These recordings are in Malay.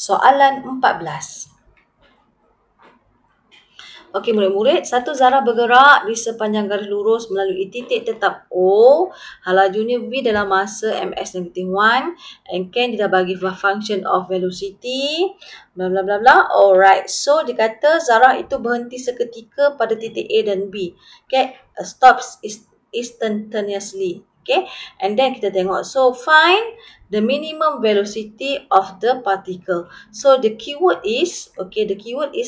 Soalan 14. Okey, murid-murid, satu zarah bergerak di sepanjang garis lurus melalui titik tetap O. Lajunya V dalam masa ms -1. And can dia dah bagi function of velocity. Bla bla bla bla. Alright. So, dia kata zarah itu berhenti seketika pada titik A dan B. Okay. Stops instantaneously. Okay. And then kita tengok. So, find the minimum velocity of the particle. So, the keyword is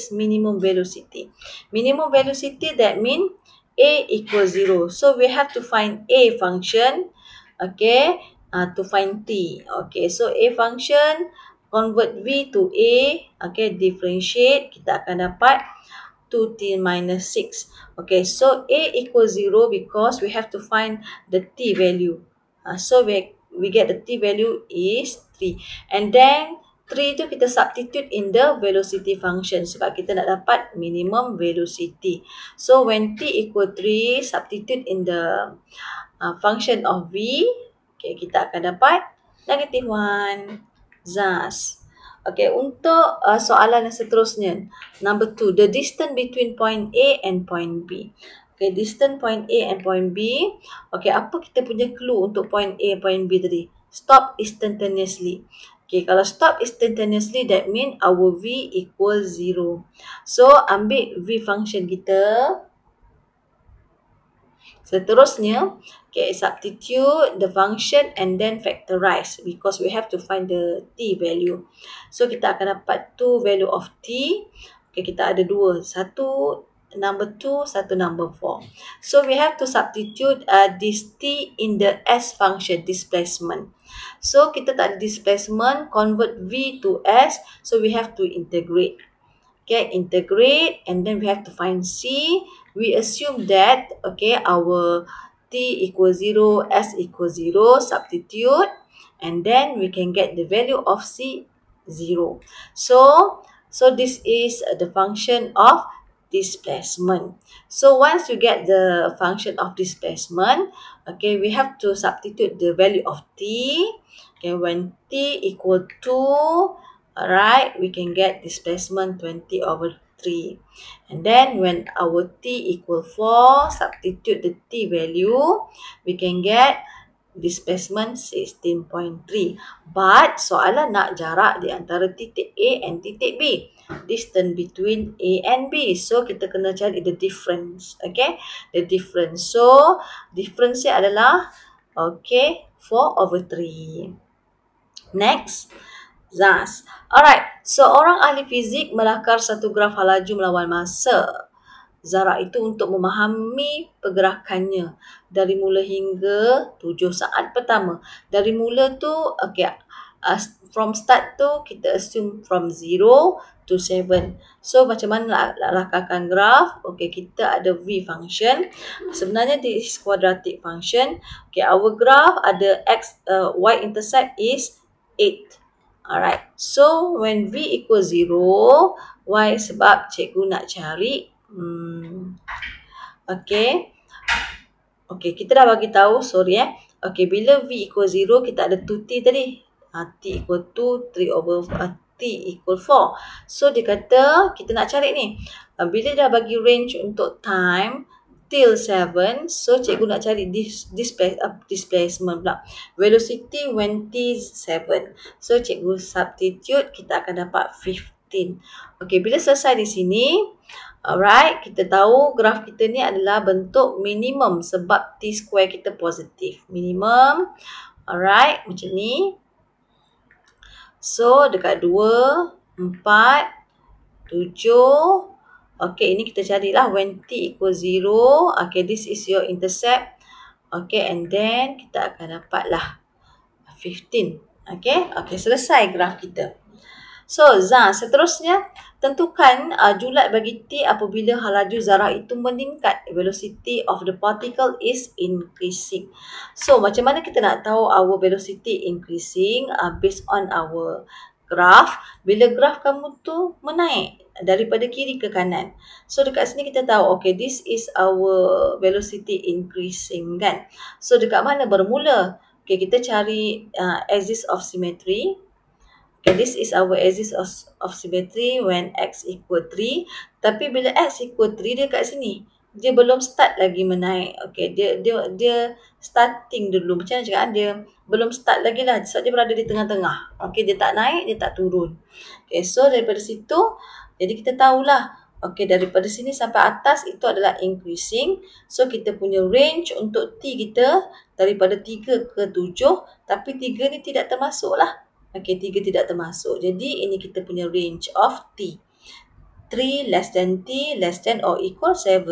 minimum velocity. Minimum velocity, that means A equals 0. So, we have to find A function, okay, to find T. Okay, so A function, convert V to A, okay, differentiate, kita akan dapat 2t minus 6. Okay, so A equals 0 because we have to find the T value. So, we get the T value is 3. And then, 3 tu kita substitute in the velocity function sebab kita nak dapat minimum velocity. So, when T equal 3, substitute in the function of V, okay, kita akan dapat negative 1. Thus, okay, untuk soalan yang seterusnya, number 2, the distance between point A and point B. Okay, distance point A and point B. Okay, apa kita punya clue untuk point A, point B tadi? Stop instantaneously. Okay, kalau stop instantaneously, that means our V equals 0. So, ambil V function kita. Seterusnya, okay, substitute the function and then factorize because we have to find the T value. So, kita akan dapat 2 value of T. Okay, kita ada 2. Satu number 2, satu number 4. So, we have to substitute this T in the S function, displacement. So, kita tak ada displacement, convert V to S. So, we have to integrate. Okay, integrate and then we have to find C. We assume that, okay, our T equals 0, S equals 0, substitute, and then we can get the value of C 0. So this is the function of displacement. So once you get the function of displacement, okay, we have to substitute the value of T. Okay, when T equal 2, alright, we can get displacement 20 over 3. And then when our T equal 4, substitute the T value, we can get displacement 16.3. But soalan nak jarak di antara titik A and titik B. Distance between A and B. So, kita kena cari the difference. Okay, the difference. So, difference adalah, okay, 4 over 3. Next. Thus, alright, seorang ahli fizik melakar satu graf laju melawan masa zarah itu untuk memahami pergerakannya dari mula hingga 7 saat pertama. Dari mula tu, okay, from start tu kita assume from 0 to 7. So, macam mana nak lakarkan graf? Okay, kita ada V function. Sebenarnya this is quadratic function. Okay, our graph ada y-intercept is 8. Alright, so when V equals 0, why? Sebab cikgu nak cari, okay, kita dah bagi tahu, sorry okay, bila V equals 0, kita ada 2T tadi, T equal 2, 3 over T equal 4. So, dia kata, kita nak cari ni, bila dah bagi range untuk time, till 7, so cikgu nak cari displacement pula. Velocity when T is 7. So, cikgu substitute, kita akan dapat 15. Okay, bila selesai di sini, alright, kita tahu graf kita ni adalah bentuk minimum sebab T square kita positif. Minimum, alright, macam ni. So, dekat 2, 4, 7, okay, ini kita carilah when T equals 0. Okay, this is your intercept. Okay, and then kita akan dapatlah 15. Okay, selesai graf kita. So, seterusnya, tentukan julat bagi T apabila laju zarah itu meningkat. Velocity of the particle is increasing. So, macam mana kita nak tahu our velocity increasing? Based on our graph. Bila graf kamu tu menaik daripada kiri ke kanan. So, dekat sini kita tahu, okay, this is our velocity increasing, kan? So, dekat mana bermula? Okay, kita cari axis of symmetry. Okay, this is our axis of symmetry when x equal 3. Tapi bila x equal 3, dia kat sini. Dia belum start lagi menaik. Okay, dia starting dulu. Macam mana cakap? Dia belum start lagi lah. Sebab dia berada di tengah-tengah. Okay, dia tak naik, dia tak turun. Okay, so daripada situ, jadi kita tahulah. Okay, daripada sini sampai atas itu adalah increasing. So, kita punya range untuk T kita daripada 3 ke 7. Tapi 3 ni tidak termasuk lah. Okay, 3 tidak termasuk. Jadi, ini kita punya range of T. 3 less than T less than or equal 7.